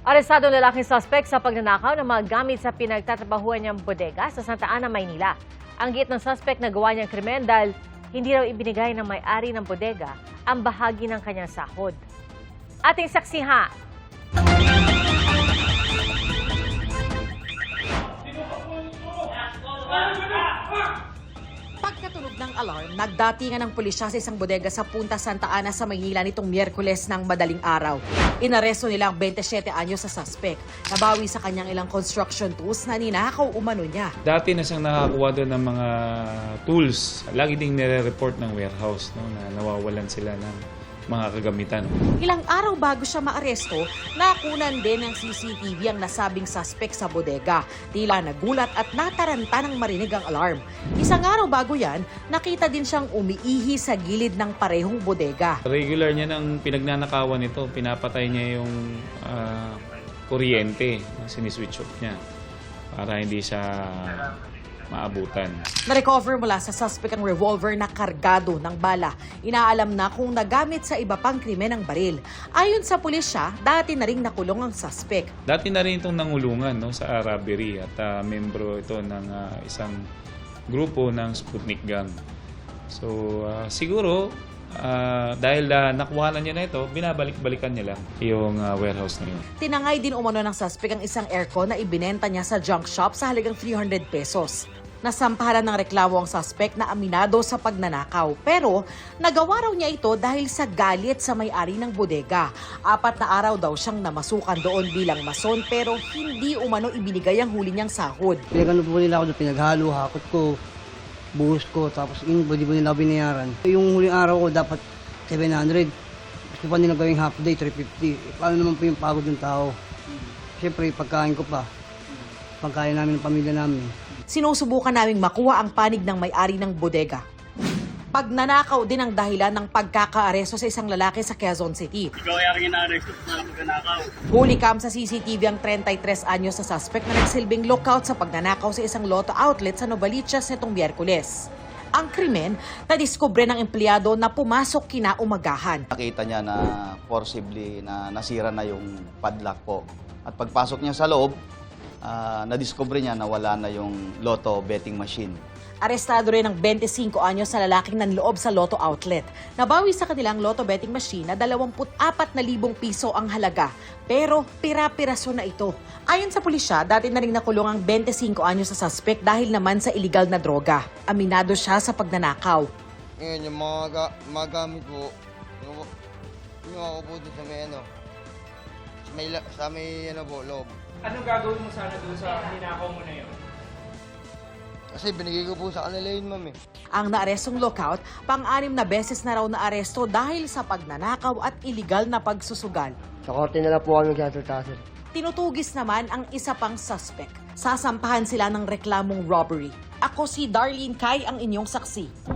Arestado ang lalaking suspect sa pagnanakaw ng mga gamit sa pinagtatrabahuan niyang bodega sa Santa Ana, Maynila. Ang giit ng suspect na gawa niyang krimen dahil hindi raw ibinigay ng may-ari ng bodega ang bahagi ng kanyang sahod. Ating saksihan. Pagkatunog ng alarm, nagdatingan ng pulisya sa isang bodega sa Punta Santa Ana sa Maynila nitong Miyerkules ng madaling araw. Inaresto nila ang 27 anyos sa suspect. Nabawi sa kanyang ilang construction tools na ninakaw umano niya. Dati na siyang nakakuha doon ng mga tools. Lagi ding nire-report ng warehouse na nawawalan sila ng mga kagamitan. Ilang araw bago siya maaresto, nakunan din ng CCTV ang nasabing suspect sa bodega. Tila nagulat at nataranta ng marinig ang alarm. Isang araw bago yan, nakita din siyang umiihi sa gilid ng parehong bodega. Regular niya ng pinagnanakawan nito. Pinapatay niya yung kuryente na siniswitch off niya para hindi siya maabutan. Na-recover mula sa suspect ang revolver na kargado ng bala. Inaalam na kung nagamit sa iba pang krimen ng baril. Ayon sa pulisya, dati na ring nakulong ang suspect. Dati na rin itong nangulungan sa robbery at membro ito ng isang grupo ng Sputnik Gang. So siguro dahil nakuha niya na ito, binabalik-balikan niya lang yung warehouse na yun. Tinangay din umano ng suspect ang isang aircon na ibinenta niya sa junk shop sa halagang 300 pesos. Nasampahan ng reklamo ang suspect na aminado sa pagnanakaw. Pero nagawa raw niya ito dahil sa galit sa may-ari ng bodega. 4 na araw daw siyang namasukan doon bilang mason pero hindi umano ibinigay ang huli niyang sahod. Pinagano po nila ako doon, pinaghalo, hakot ko, buhos ko, tapos hindi po nila binayaran. Yung huling araw ko dapat 700. Gusto pa nila gawing half day, 350. Paano naman po yung pagod ng tao? Siyempre, pagkain ko pa. Pagkain namin ng pamilya namin. Sinusubukan naming makuha ang panig ng may-ari ng bodega. Pagnanakaw din ang dahilan ng pagkakaaresto sa isang lalaki sa Quezon City. Ikaw ay ina-aresto sa pagnanakaw. Huli cam sa CCTV ang 33 anyos sa suspect na nagsilbing lookout sa pagnanakaw sa isang Lotto outlet sa Novaliches nitong Miyerkules. Ang krimen, nadiskubre ng empleyado na pumasok kinaumagahan. Nakita niya na forcibly na nasira na yung padlock po. At pagpasok niya sa loob, nadiskubre niya na wala na yung Lotto betting machine. Arestado rin ang 25 anyos na lalaking nanloob sa Lotto outlet. Nabawi sa kanilang Lotto betting machine na 24,000 piso ang halaga. Pero pira-piraso na ito. Ayon sa pulisya, dati na rin nakulong ang 25 anyos sa suspect dahil naman sa iligal na droga. Aminado siya sa pagnanakaw. Ngayon, yung mga gamit po, yung ako po doon sa may loob. Anong gagawin mo sana doon sa ninakaw mo na yun? Kasi binigay ko po sa kanila yun, ma'am eh. Ang naarestong lookout, pang-6 na beses na raw naaresto dahil sa pagnanakaw at iligal na pagsusugal. Sa korte na lang po kami magsasalta, sir. Tinutugis naman ang isa pang suspect. Sasampahan sila ng reklamong robbery. Ako si Darlene Kai, ang inyong saksi.